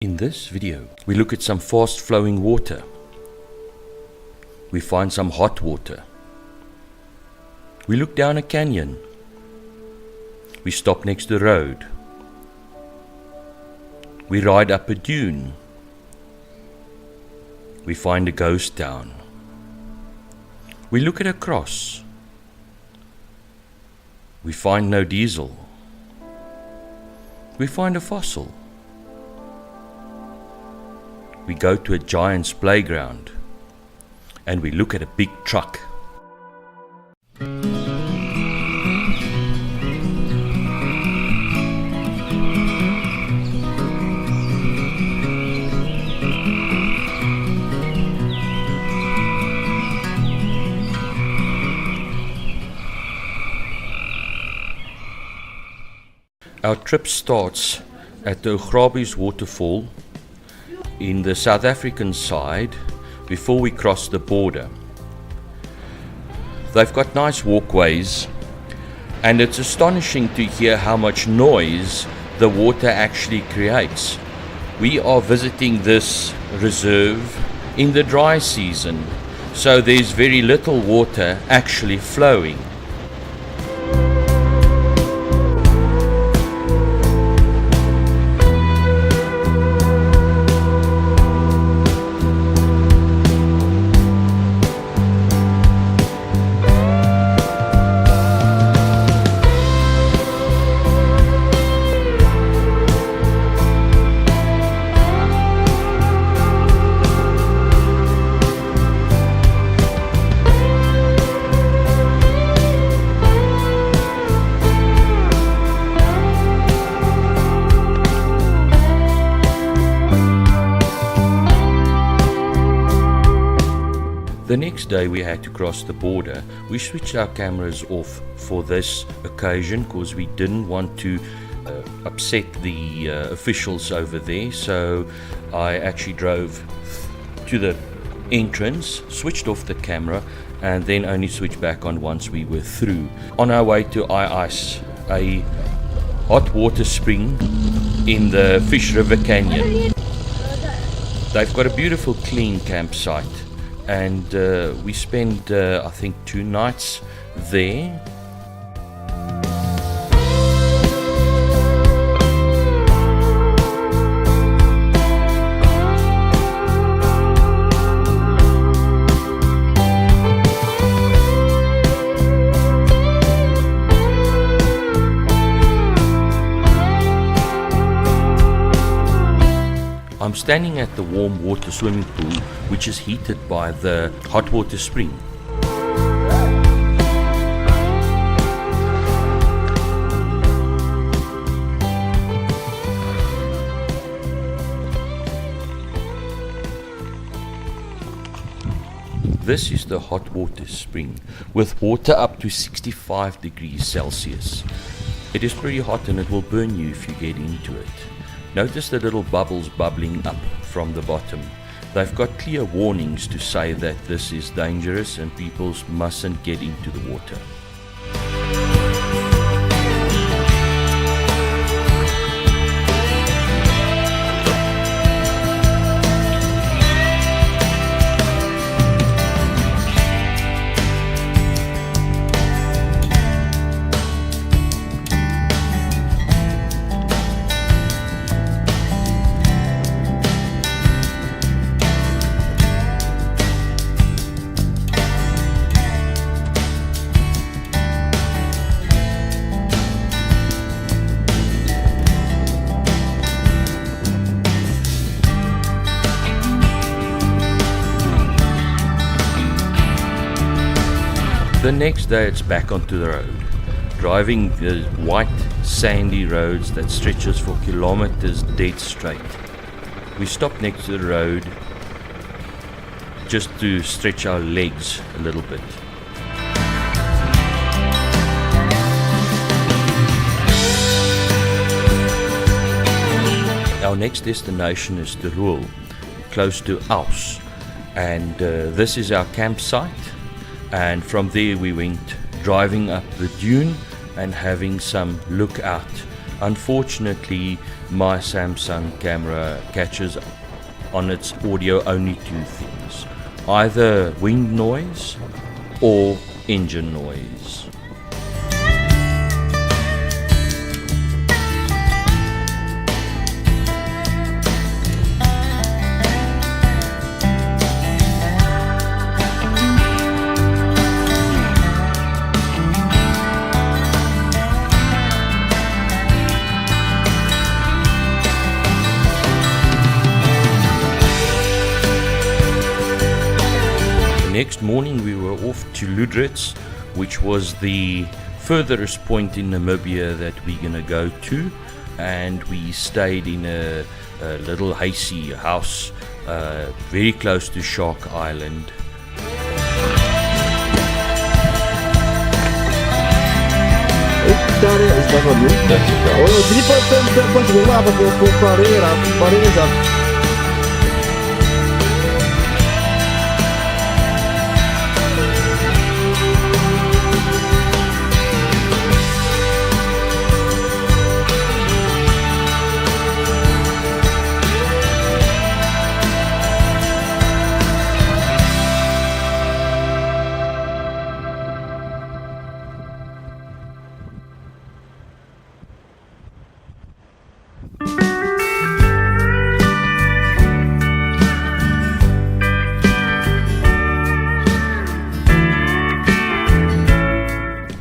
In this video, we look at some fast flowing water. We find some hot water. We look down a canyon. We stop next to the road. We ride up a dune. We find a ghost town. We look at a cross. We find no diesel. We find a fossil. We go to a giant's playground and we look at a big truck. Our trip starts at the Robbies Waterfall in the South African side before we cross the border. They've got nice walkways, and it's astonishing to hear how much noise the water actually creates. We are visiting this reserve in the dry season, so there's very little water actually flowing. The next day we had to cross the border. We switched our cameras off for this occasion because we didn't want to upset the officials over there. So I actually drove to the entrance, switched off the camera, and then only switched back on once we were through. On our way to Ice, a hot water spring in the Fish River Canyon. They've got a beautiful clean campsite. And we spent, I think, 2 nights there. I'm standing at the warm water swimming pool, which is heated by the hot water spring. This is the hot water spring, with water up to 65 degrees Celsius. It is pretty hot and it will burn you if you get into it. Notice the little bubbles bubbling up from the bottom. They've got clear warnings to say that this is dangerous and people mustn't get into the water. The next day it's back onto the road, driving the white sandy roads that stretches for kilometers dead straight. We stopped next to the road just to stretch our legs a little bit. Our next destination is the Ruhl, close to Aus, and this is our campsite. And from there we went driving up the dune and having some look out Unfortunately, my Samsung camera catches on its audio only two things, either wind noise or engine noise. Next morning we were off to Luderitz, which was the furthest point in Namibia that we're gonna go to, and we stayed in a little hazy house very close to Shark Island.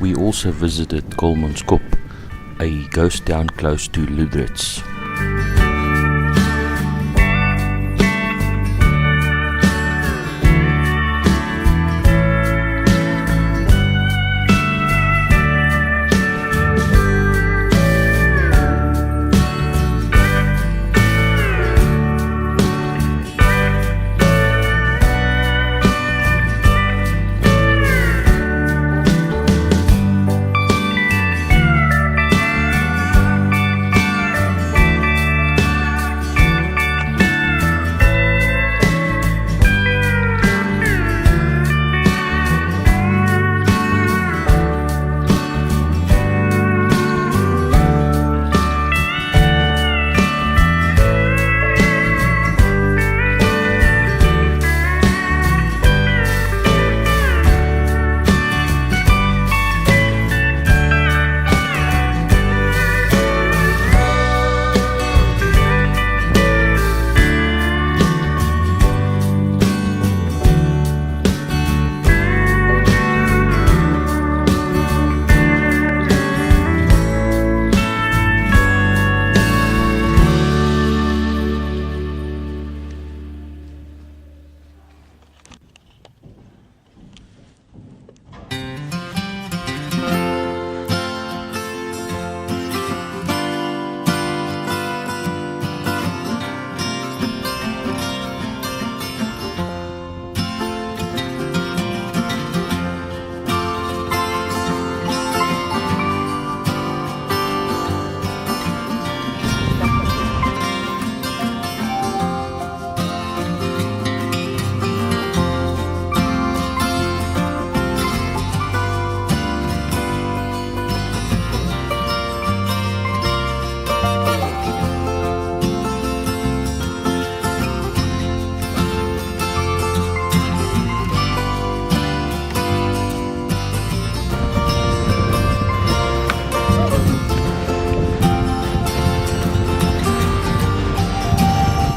We also visited Kolmanskop, a ghost town close to Luderitz.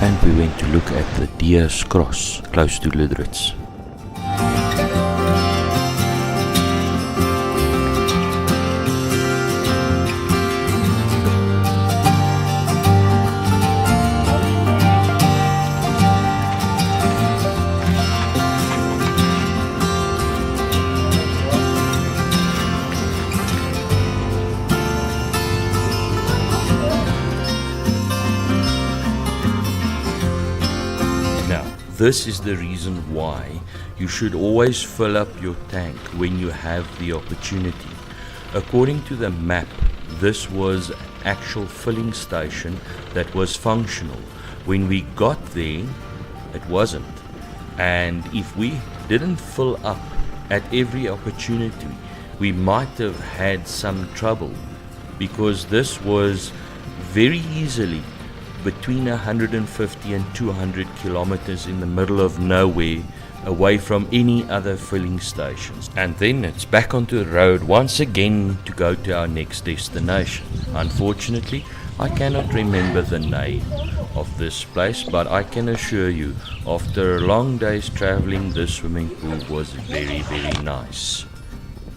And we went to look at the Deer's Cross close to Luderitz. This is the reason why you should always fill up your tank when you have the opportunity. According to the map, this was an actual filling station that was functional. When we got there, it wasn't. And if we didn't fill up at every opportunity, we might have had some trouble because this was very easily between 150 and 200 kilometers in the middle of nowhere, away from any other filling stations. And then it's back onto the road once again to go to our next destination. Unfortunately, I cannot remember the name of this place, but I can assure you, after a long day's traveling, this swimming pool was very, very nice.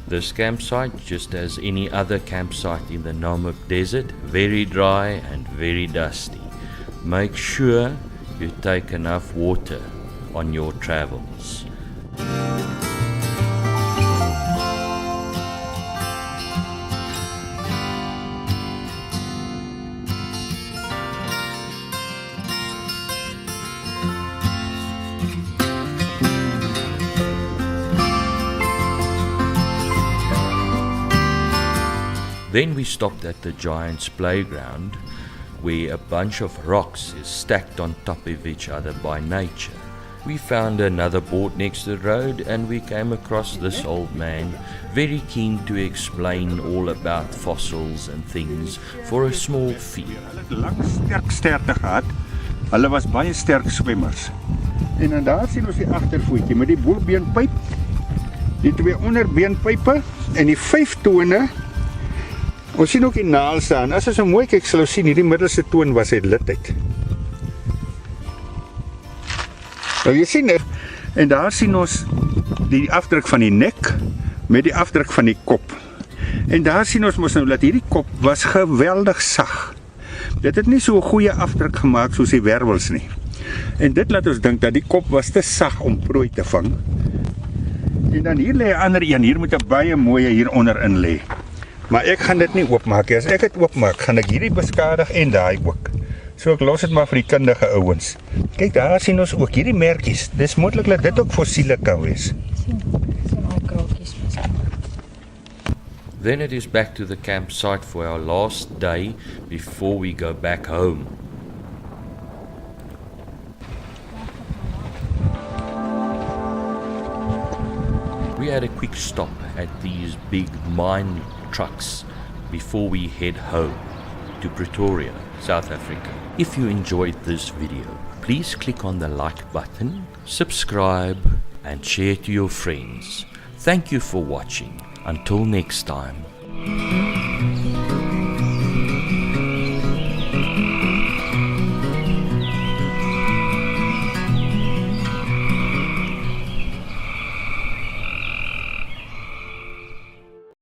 This campsite, just as any other campsite in the Namib desert, very dry and very dusty. Make sure you take enough water on your travels. Then we stopped at the Giant's Playground, where a bunch of rocks is stacked on top of each other by nature. We found another boat next to the road and we came across this old man, very keen to explain all about fossils and things for a small fee. Hulle was baie sterk swemmers. En dan daar sien ons die agtervoetjie met die boelbeenpyp, die twee onderbeenpype en die 5 tone. Ons sien ook die naal staan. As ons so mooi kyk, sal ons sien hierdie middelste toon was uit litheid. Nou jy sien, en daar sien ons die afdruk van die nek met die afdruk van die kop. En daar sien ons mos nou dat hierdie kop was geweldig sag. Dit het nie so 'n goeie afdruk gemaak soos die wervels nie. En dit laat ons dink dat die kop was te sag om prooi te vang. En dan hier lê 'n ander een, hier moet 'n baie mooie hieronder in lê. Maar ek gaan dit nie oopmaak nie. As ek dit oopmaak, gaan ek hierdie beskadig en daai ook. So ek los dit maar vir die kundige ouens. Kyk, daar sien ons ook hierdie merkies. Dis moontlik dat dit ook fossiele kan wees. Then it is back to the campsite for our last day before we go back home. We had a quick stop at these big mine trucks before we head home to Pretoria, South Africa. If you enjoyed this video, please click on the like button, subscribe and share to your friends. Thank you for watching. Until next time.